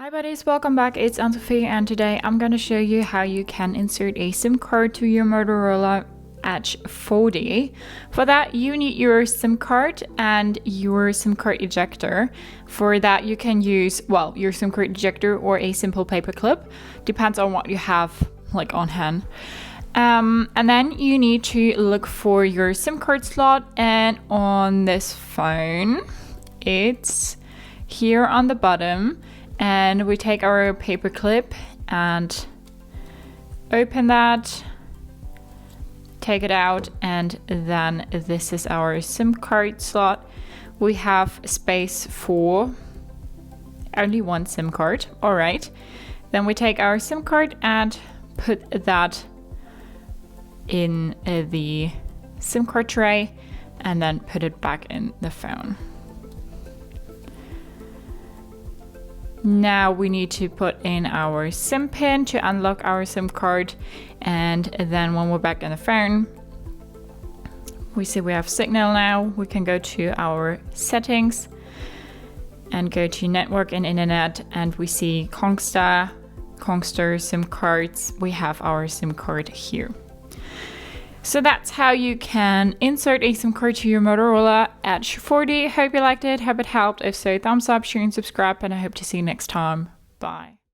Hi buddies, welcome back. It's Anne-Sophie and today I'm going to show you how you can insert a SIM card to your Motorola Edge 40. For that you need your SIM card and your SIM card ejector. For that you can use, well, your SIM card ejector or a simple paper clip. Depends on what you have like on hand. And then you need to look for your SIM card slot, and on this phone it's here on the bottom. And we take our paper clip and open that, take it out, and then this is our SIM card slot. We have space for only one SIM card. All right. Then we take our SIM card and put that in the SIM card tray and then put it back in the phone. Now we need to put in our SIM pin to unlock our SIM card, and then when we're back in the phone, we see we have signal now. We can go to our settings and go to network and internet, and we see Kongstar SIM cards. We have our SIM card here. So that's how you can insert a SIM card to your Motorola Edge 40. Hope you liked it, hope it helped. If so, thumbs up, share and subscribe, and I hope to see you next time. Bye.